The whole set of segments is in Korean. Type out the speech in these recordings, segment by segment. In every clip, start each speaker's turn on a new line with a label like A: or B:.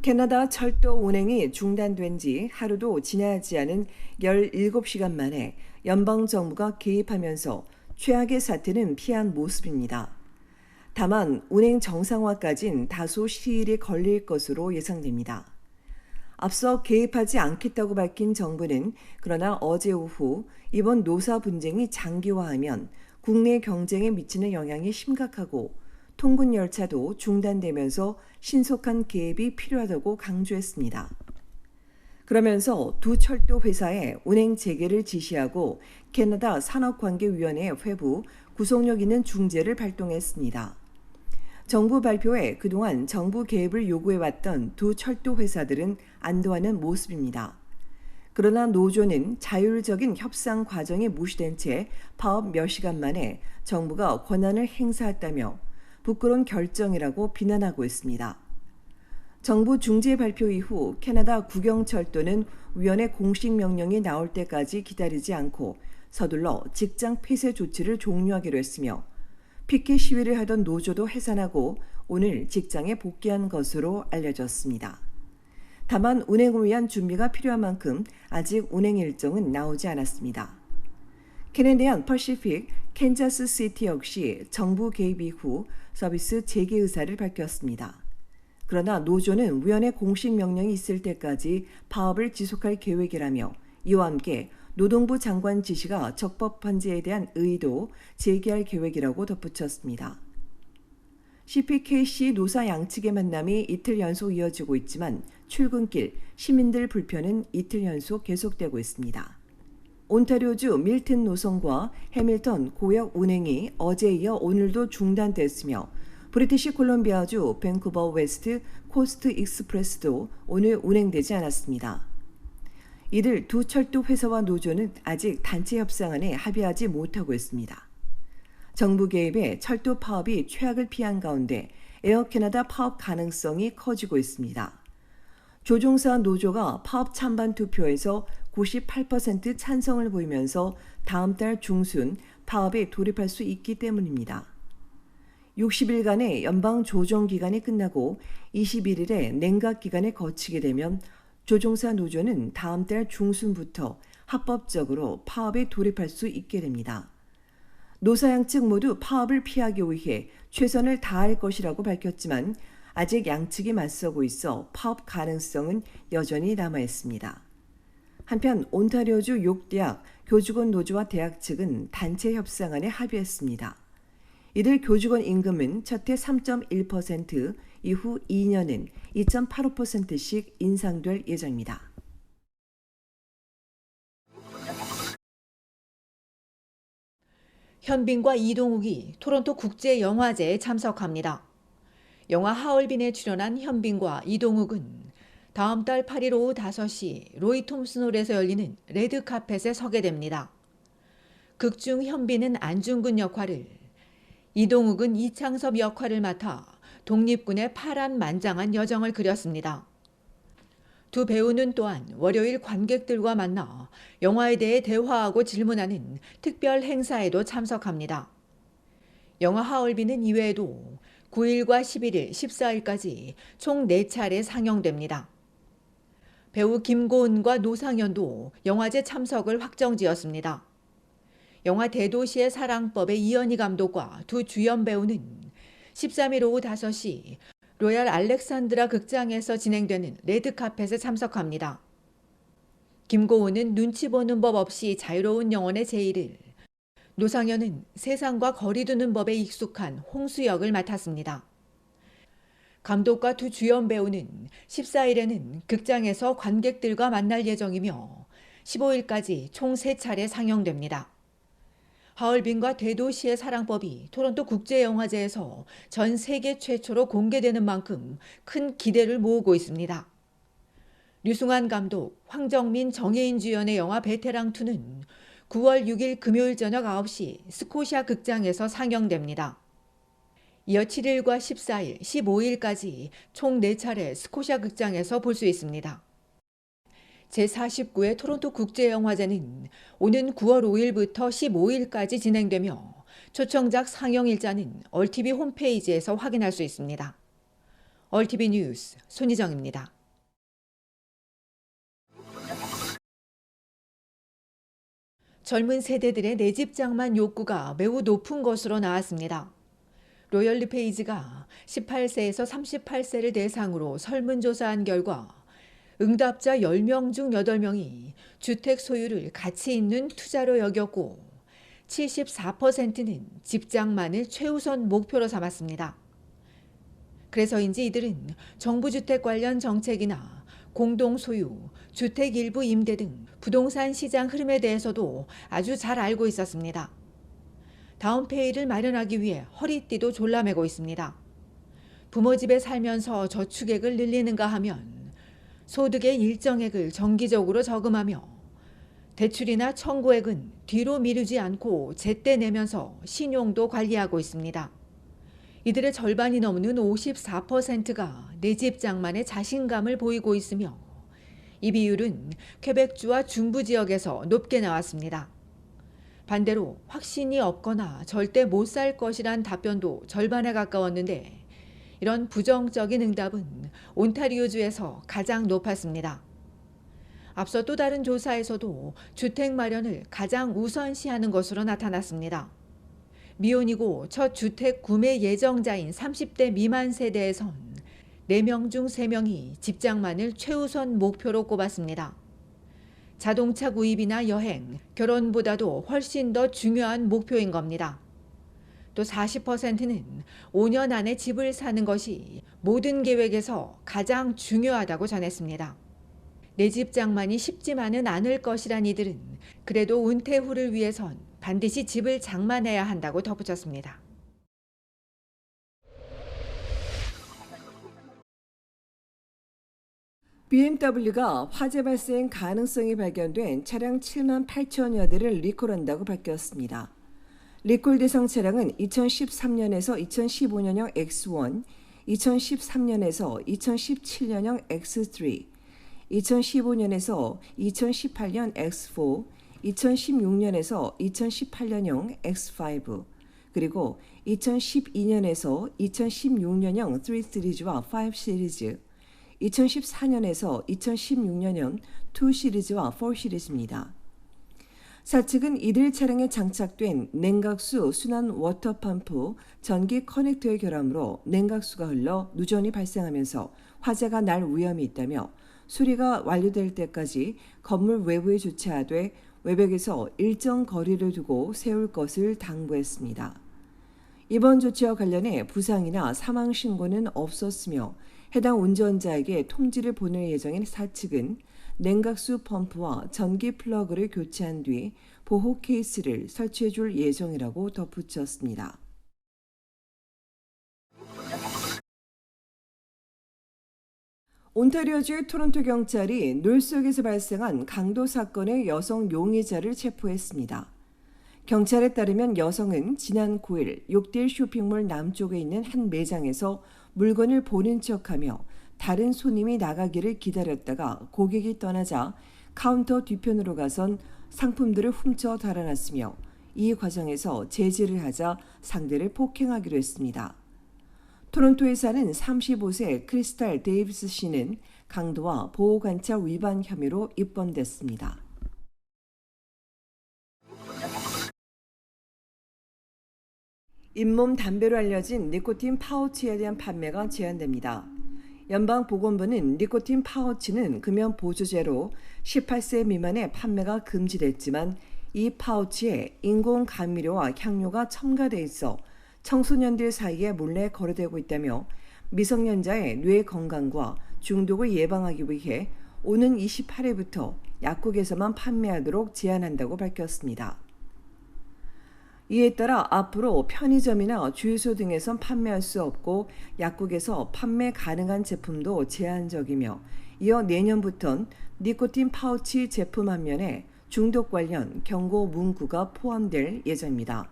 A: 캐나다 철도 운행이 중단된 지 하루도 지나지 않은 17시간 만에 연방정부가 개입하면서 최악의 사태는 피한 모습입니다. 다만 운행 정상화까진 다소 시일이 걸릴 것으로 예상됩니다. 앞서 개입하지 않겠다고 밝힌 정부는 그러나 어제 오후 이번 노사 분쟁이 장기화하면 국내 경쟁에 미치는 영향이 심각하고 통근 열차도 중단되면서 신속한 개입이 필요하다고 강조했습니다. 그러면서 두 철도 회사의 운행 재개를 지시하고 캐나다 산업관계위원회 회부 구속력 있는 중재를 발동했습니다. 정부 발표에 그동안 정부 개입을 요구해왔던 두 철도 회사들은 안도하는 모습입니다. 그러나 노조는 자율적인 협상 과정이 무시된 채 파업 몇 시간 만에 정부가 권한을 행사했다며 부끄러운 결정이라고 비난하고 있습니다. 정부 중재 발표 이후 캐나다 국영철도는 위원회 공식 명령이 나올 때까지 기다리지 않고 서둘러 직장 폐쇄 조치를 종료하기로 했으며 피켓 시위를 하던 노조도 해산하고 오늘 직장에 복귀한 것으로 알려졌습니다. 다만 운행을 위한 준비가 필요한 만큼 아직 운행 일정은 나오지 않았습니다. 캐네디안 퍼시픽 캔자스 시티 역시 정부 개입 이후 서비스 재개 의사를 밝혔습니다. 그러나 노조는 위원회 공식 명령이 있을 때까지 파업을 지속할 계획이라며 이와 함께 노동부 장관 지시가 적법한지에 대한 의의도 제기할 계획이라고 덧붙였습니다. CPKC 노사 양측의 만남이 이틀 연속 이어지고 있지만 출근길 시민들 불편은 이틀 연속 계속되고 있습니다. 온타리오주 밀튼 노선과 해밀턴 고역 운행이 어제에 이어 오늘도 중단됐으며 브리티시 콜롬비아주 밴쿠버 웨스트 코스트 익스프레스도 오늘 운행되지 않았습니다. 이들 두 철도 회사와 노조는 아직 단체 협상안에 합의하지 못하고 있습니다. 정부 개입에 철도 파업이 최악을 피한 가운데 에어 캐나다 파업 가능성이 커지고 있습니다. 조종사 노조가 파업 찬반 투표에서 98% 찬성을 보이면서 다음 달 중순 파업에 돌입할 수 있기 때문입니다. 60일간의 연방 조정 기간이 끝나고 21일에 냉각 기간에 거치게 되면 조종사 노조는 다음 달 중순부터 합법적으로 파업에 돌입할 수 있게 됩니다. 노사 양측 모두 파업을 피하기 위해 최선을 다할 것이라고 밝혔지만 아직 양측이 맞서고 있어 파업 가능성은 여전히 남아 있습니다. 한편 온타리오주 6대학 교직원 노조와 대학 측은 단체 협상안에 합의했습니다. 이들 교직원 임금은 첫해 3.1%, 이후 2년은 2.85%씩 인상될 예정입니다.
B: 현빈과 이동욱이 토론토 국제영화제에 참석합니다. 영화 하얼빈에 출연한 현빈과 이동욱은 다음 달 8일 오후 5시 로이 톰슨홀에서 열리는 레드카펫에 서게 됩니다. 극중 현빈은 안중근 역할을, 이동욱은 이창섭 역할을 맡아 독립군의 파란만장한 여정을 그렸습니다. 두 배우는 또한 월요일 관객들과 만나 영화에 대해 대화하고 질문하는 특별 행사에도 참석합니다. 영화 하얼빈은 이외에도 9일과 11일, 14일까지 총 4차례 상영됩니다. 배우 김고은과 노상현도 영화제 참석을 확정지었습니다. 영화 대도시의 사랑법의 이현희 감독과 두 주연 배우는 13일 오후 5시 로얄 알렉산드라 극장에서 진행되는 레드카펫에 참석합니다. 김고은은 눈치 보는 법 없이 자유로운 영혼의 제의를, 노상현은 세상과 거리 두는 법에 익숙한 홍수 역을 맡았습니다. 감독과 두 주연 배우는 14일에는 극장에서 관객들과 만날 예정이며 15일까지 총 3차례 상영됩니다. 하얼빈과 대도시의 사랑법이 토론토 국제영화제에서 전 세계 최초로 공개되는 만큼 큰 기대를 모으고 있습니다. 류승환 감독, 황정민, 정혜인 주연의 영화 베테랑2는 9월 6일 금요일 저녁 9시 스코시아 극장에서 상영됩니다. 이어 7일과 14일, 15일까지 총 4차례 스코시아 극장에서 볼 수 있습니다. 제49회 토론토 국제영화제는 오는 9월 5일부터 15일까지 진행되며 초청작 상영 일자는 얼티비 홈페이지에서 확인할 수 있습니다. 얼티비 뉴스 손희정입니다. 젊은 세대들의 내 집 장만 욕구가 매우 높은 것으로 나왔습니다. 로열 리페이지가 18세에서 38세를 대상으로 설문조사한 결과 응답자 10명 중 8명이 주택 소유를 가치 있는 투자로 여겼고 74%는 집장만을 최우선 목표로 삼았습니다. 그래서인지 이들은 정부 주택 관련 정책이나 공동소유, 주택 일부 임대 등 부동산 시장 흐름에 대해서도 아주 잘 알고 있었습니다. 다음 페이를 마련하기 위해 허리띠도 졸라매고 있습니다. 부모 집에 살면서 저축액을 늘리는가 하면 소득의 일정액을 정기적으로 저금하며 대출이나 청구액은 뒤로 미루지 않고 제때 내면서 신용도 관리하고 있습니다. 이들의 절반이 넘는 54%가 내 집 장만에 자신감을 보이고 있으며 이 비율은 퀘벡주와 중부 지역에서 높게 나왔습니다. 반대로 확신이 없거나 절대 못 살 것이란 답변도 절반에 가까웠는데 이런 부정적인 응답은 온타리오주에서 가장 높았습니다. 앞서 또 다른 조사에서도 주택 마련을 가장 우선시하는 것으로 나타났습니다. 미혼이고 첫 주택 구매 예정자인 30대 미만 세대에선 4명 중 3명이 집장만을 최우선 목표로 꼽았습니다. 자동차 구입이나 여행, 결혼보다도 훨씬 더 중요한 목표인 겁니다. 또 40%는 5년 안에 집을 사는 것이 모든 계획에서 가장 중요하다고 전했습니다. 내 집 장만이 쉽지만은 않을 것이란 이들은 그래도 은퇴 후를 위해선 반드시 집을 장만해야 한다고 덧붙였습니다.
A: BMW가 화재 발생 가능성이 발견된 차량 7만 8천여 대를 리콜한다고 밝혔습니다. 리콜 대상 차량은 2013년에서 2015년형 X1, 2013년에서 2017년형 X3, 2015년에서 2018년 X4, 2016년에서 2018년형 X5, 그리고 2012년에서 2016년형 3 시리즈와 5 시리즈, 2014년에서 2016년형 2 시리즈와 4 시리즈입니다. 사측은 이들 차량에 장착된 냉각수 순환 워터펌프 전기 커넥터의 결함으로 냉각수가 흘러 누전이 발생하면서 화재가 날 위험이 있다며 수리가 완료될 때까지 건물 외부에 주차하되 외벽에서 일정 거리를 두고 세울 것을 당부했습니다. 이번 조치와 관련해 부상이나 사망 신고는 없었으며 해당 운전자에게 통지를 보낼 예정인 사측은 냉각수 펌프와 전기 플러그를 교체한 뒤 보호 케이스를 설치해 줄 예정이라고 덧붙였습니다. 온타리오주 토론토 경찰이 놀속에서 발생한 강도 사건의 여성 용의자를 체포했습니다. 경찰에 따르면 여성은 지난 9일 욕딜 쇼핑몰 남쪽에 있는 한 매장에서 물건을 보는 척하며 다른 손님이 나가기를 기다렸다가 고객이 떠나자 카운터 뒤편으로 가선 상품들을 훔쳐 달아났으며 이 과정에서 제지를 하자 상대를 폭행하기로 했습니다. 토론토에 사는 35세 크리스탈 데이비스 씨는 강도와 보호관찰 위반 혐의로 입건됐습니다. 잇몸 담배로 알려진 니코틴 파우치에 대한 판매가 제한됩니다. 연방보건부는 니코틴 파우치는 금연 보조제로 18세 미만의 판매가 금지됐지만 이 파우치에 인공 감미료와 향료가 첨가돼 있어 청소년들 사이에 몰래 거래되고 있다며 미성년자의 뇌 건강과 중독을 예방하기 위해 오는 28일부터 약국에서만 판매하도록 제한한다고 밝혔습니다. 이에 따라 앞으로 편의점이나 주유소 등에선 판매할 수 없고 약국에서 판매 가능한 제품도 제한적이며 이어 내년부턴 니코틴 파우치 제품 한 면에 중독 관련 경고 문구가 포함될 예정입니다.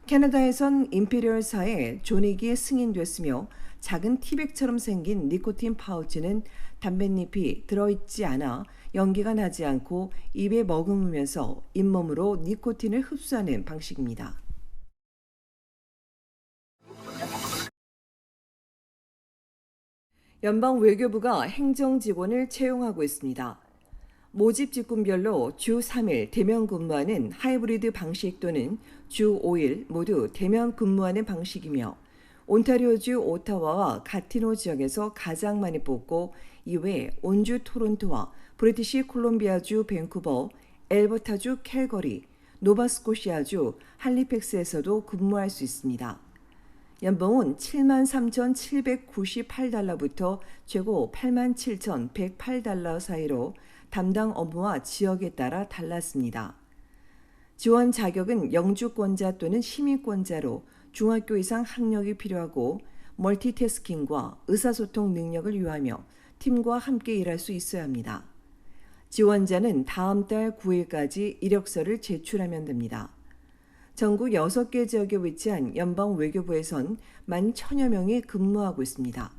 A: 캐나다에선 임페리얼사의 존익이 승인됐으며 작은 티백처럼 생긴 니코틴 파우치는 담뱃잎이 들어있지 않아 연기가 나지 않고 입에 머금으면서 잇몸으로 니코틴을 흡수하는 방식입니다. 연방 외교부가 행정 직원을 채용하고 있습니다. 모집 직군별로 주 3일 대면 근무하는 하이브리드 방식 또는 주 5일 모두 대면 근무하는 방식이며 온타리오주 오타와와 가티노 지역에서 가장 많이 뽑고 이외에 온주 토론토와 브리티시 콜롬비아주 밴쿠버, 엘버타주 캘거리, 노바스코시아주 할리팩스에서도 근무할 수 있습니다. 연봉은 73,798달러부터 최고 87,108달러 사이로 담당 업무와 지역에 따라 달랐습니다. 지원 자격은 영주권자 또는 시민권자로 중학교 이상 학력이 필요하고 멀티태스킹과 의사소통 능력을 요하며 팀과 함께 일할 수 있어야 합니다. 지원자는 다음 달 9일까지 이력서를 제출하면 됩니다. 전국 6개 지역에 위치한 연방 외교부에선 11,000여 명이 근무하고 있습니다.